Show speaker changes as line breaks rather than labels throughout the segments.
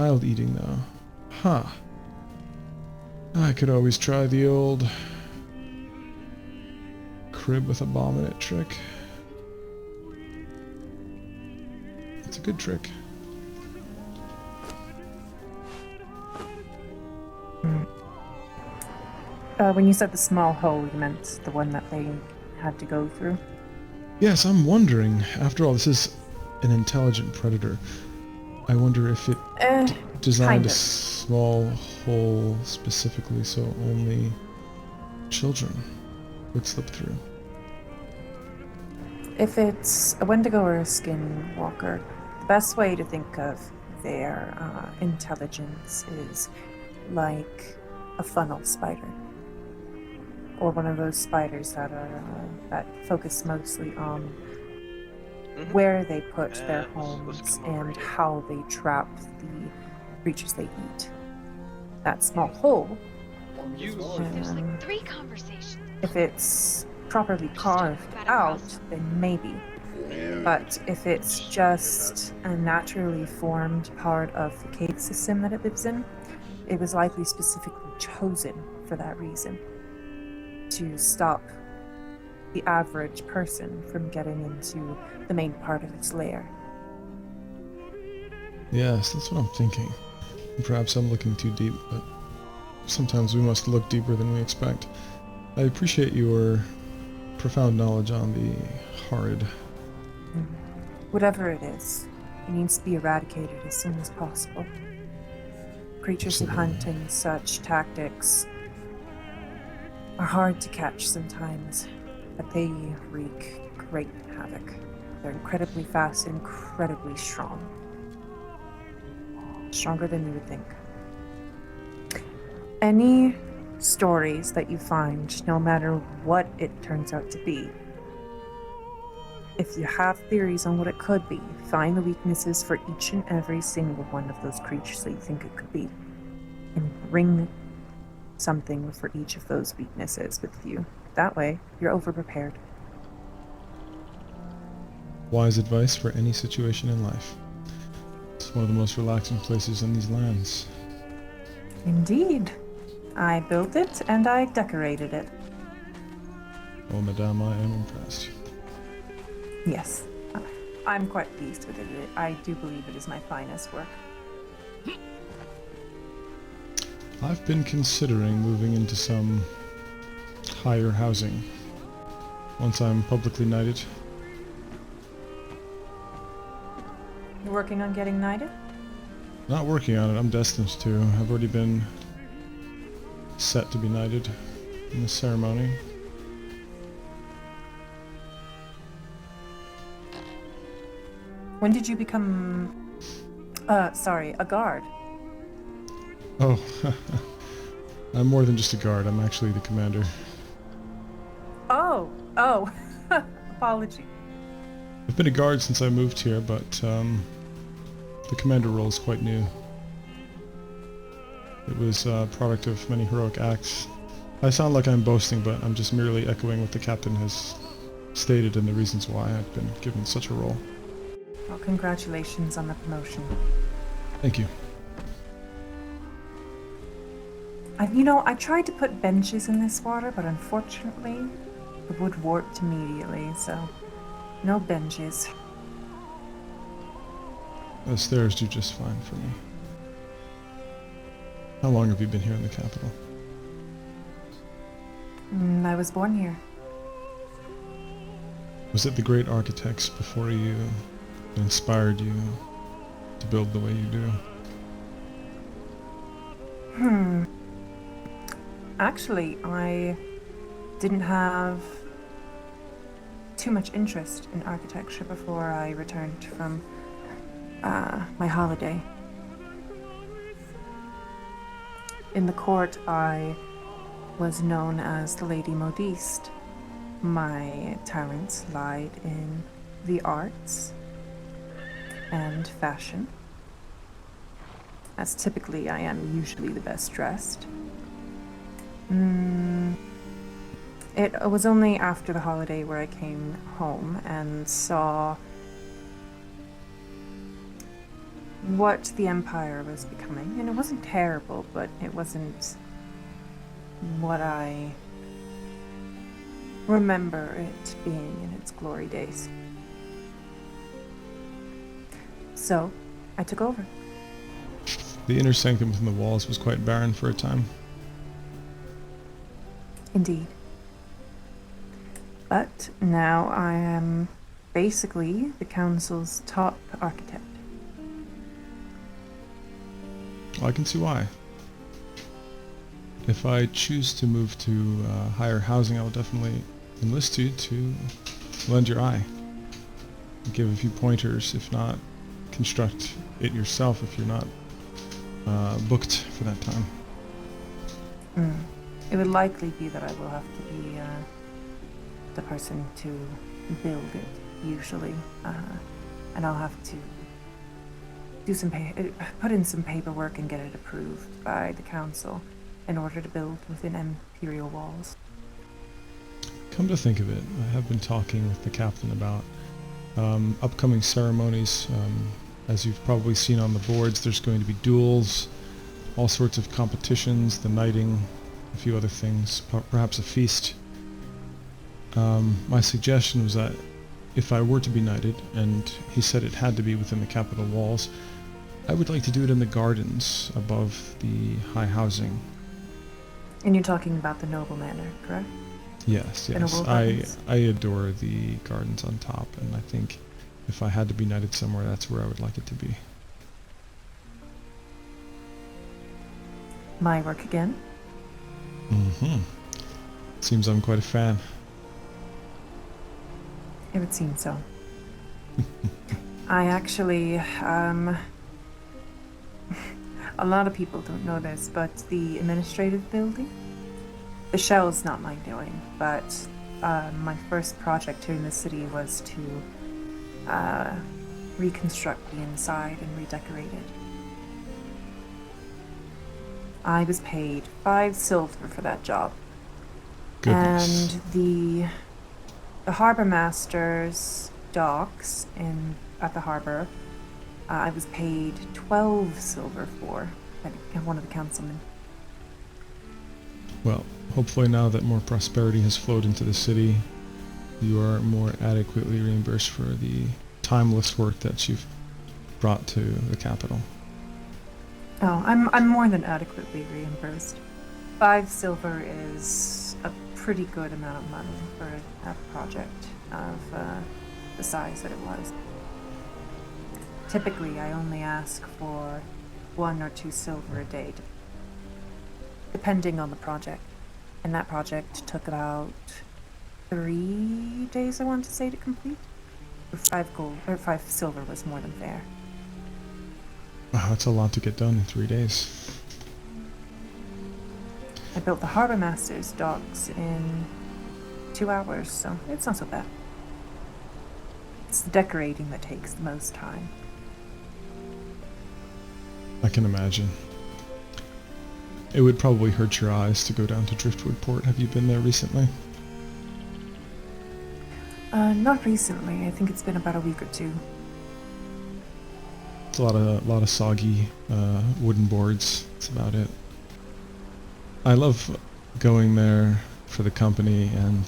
child eating, though. Huh. I could always try the old crib with a bomb in it trick. It's a good trick.
When you said the small hole, you meant the one that they had to go through?
Yes, I'm wondering, after all, this is an intelligent predator. I wonder if it designed a small hole specifically so only children would slip through.
If it's a Wendigo or a Skinwalker, the best way to think of their intelligence is like a funnel spider. Or one of those spiders that are that focus mostly on where they put their homes and how they trap the creatures they eat. That small hole,
There's like 3 conversations.
if it's properly carved out, then maybe. But if it's just a naturally formed part of the cave system that it lives in, it was likely specifically chosen for that reason. To stop the average person from getting into the main part of its lair.
Yes, that's what I'm thinking. Perhaps I'm looking too deep, but sometimes we must look deeper than we expect. I appreciate your profound knowledge on the horrid.
Whatever it is, it needs to be eradicated as soon as possible. Creatures who hunt in such tactics are hard to catch sometimes, but they wreak great havoc. They're incredibly fast and incredibly strong. Stronger than you would think. Any stories that you find, no matter what it turns out to be, if you have theories on what it could be, find the weaknesses for each and every single one of those creatures that you think it could be, and bring something for each of those weaknesses with you. That way, you're over-prepared.
Wise advice for any situation in life. It's one of the most relaxing places in these lands.
Indeed. I built it and I decorated it.
Oh, madame, I am impressed.
Yes. I'm quite pleased with it. I do believe it is my finest work.
I've been considering moving into some higher housing once I'm publicly knighted.
You're working on getting knighted?
Not working on it, I'm destined to. I've already been set to be knighted in the ceremony.
When did you become... a guard?
Oh, I'm more than just a guard, I'm actually the commander.
Oh, apology.
I've been a guard since I moved here, but the commander role is quite new. It was a product of many heroic acts. I sound like I'm boasting, but I'm just merely echoing what the captain has stated and the reasons why I've been given such a role.
Well, congratulations on the promotion.
Thank you.
I tried to put benches in this water, but unfortunately, the wood warped immediately, so no benches.
The stairs do just fine for me. How long have you been here in the capital?
I was born here.
Was it the great architects before you that inspired you to build the way you do?
Actually, I didn't have too much interest in architecture before I returned from my holiday. In the court, I was known as the Lady Modiste. My talents lied in the arts and fashion, as typically I am usually the best dressed. It was only after the holiday where I came home and saw what the Empire was becoming, and it wasn't terrible, but it wasn't what I remember it being in its glory days. So, I took over.
The inner sanctum within the walls was quite barren for a time.
Indeed. But now I am basically the council's top architect.
Well, I can see why. If I choose to move to higher housing, I will definitely enlist you to lend your eye. Give a few pointers, if not construct it yourself if you're not booked for that time.
It would likely be that I will have to be the person to build it, usually, and I'll have to do put in some paperwork and get it approved by the council in order to build within Imperial walls.
Come to think of it, I have been talking with the captain about upcoming ceremonies. As you've probably seen on the boards, there's going to be duels, all sorts of competitions, the knighting, a few other things, perhaps a feast. My suggestion was that if I were to be knighted, and he said it had to be within the capital walls, I would like to do it in the gardens above the high housing.
And you're talking about the noble manor, correct?
Yes. I adore the gardens on top, and I think if I had to be knighted somewhere, that's where I would like it to be.
My work again?
Seems I'm quite a fan.
It would seem so. I actually, a lot of people don't know this, but the administrative building, the shell's not my doing, but my first project here in the city was to reconstruct the inside and redecorate it. I was paid 5 silver for that job.
Goodness.
And the harbor master's docks at the harbor, I was paid 12 silver for, one of the councilmen.
Well, hopefully now that more prosperity has flowed into the city, you are more adequately reimbursed for the timeless work that you've brought to the capital.
Oh, I'm more than adequately reimbursed. 5 silver is a pretty good amount of money for a project of the size that it was. Typically, I only ask for 1 or 2 silver a day, depending on the project. And that project took about 3 days, I want to say, to complete. 5 silver was more than fair.
Wow, that's a lot to get done in 3 days.
I built the harbor master's docks in 2 hours, so it's not so bad. It's the decorating that takes the most time.
I can imagine. It would probably hurt your eyes to go down to Driftwood Port. Have you been there recently?
Not recently. I think it's been about a week or 2.
It's a lot of soggy wooden boards. That's about it. I love going there for the company and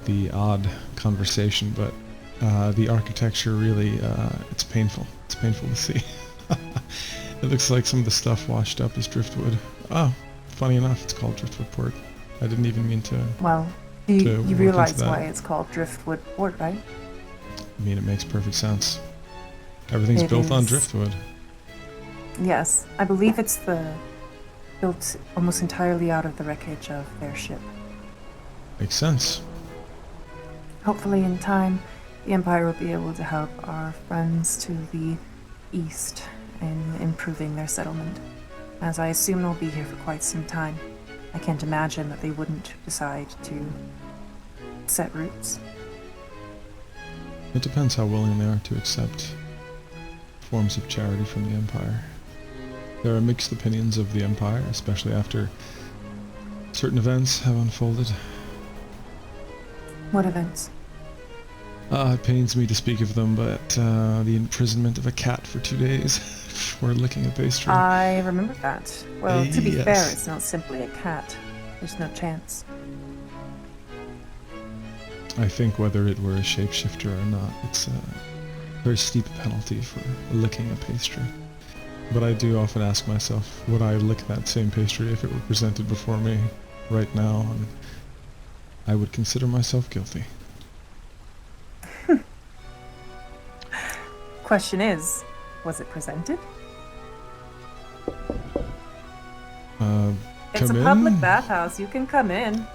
the odd conversation, but the architecture really it's painful. It's painful to see. It looks like some of the stuff washed up is driftwood. Oh, funny enough, it's called Driftwood Port. I didn't even mean to.
Well, you realize why it's called Driftwood Port, right?
I mean, it makes perfect sense. Everything's built on driftwood.
Yes, I believe it's built almost entirely out of the wreckage of their ship.
Makes sense.
Hopefully in time, the Empire will be able to help our friends to the east in improving their settlement, as I assume they'll be here for quite some time. I can't imagine that they wouldn't decide to set roots.
It depends how willing they are to accept forms of charity from the Empire. There are mixed opinions of the Empire, especially after certain events have unfolded.
What events?
It pains me to speak of them, but the imprisonment of a cat for 2 days for licking a pastry.
I remember that. Well, to be
Yes.
fair, it's not simply a cat. There's no chance.
I think whether it were a shapeshifter or not, it's a very steep penalty for licking a pastry. But I do often ask myself, would I lick that same pastry if it were presented before me right now? And I would consider myself guilty.
Question is, was it presented? It's a
Come
public
in?
bathhouse. You can come in.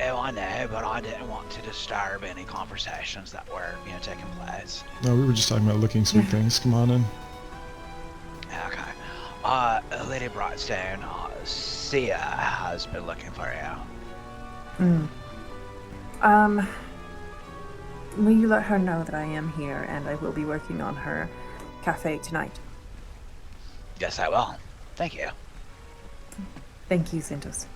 Oh, I know, but I didn't want to disturb any conversations that were, taking place.
No, we were just talking about licking sweet things. Come on in.
Okay. Lady Brightstone, Sia has been looking for you.
Will you let her know that I am here and I will be working on her cafe tonight?
Yes, I will. Thank you.
Thank you, Zintos.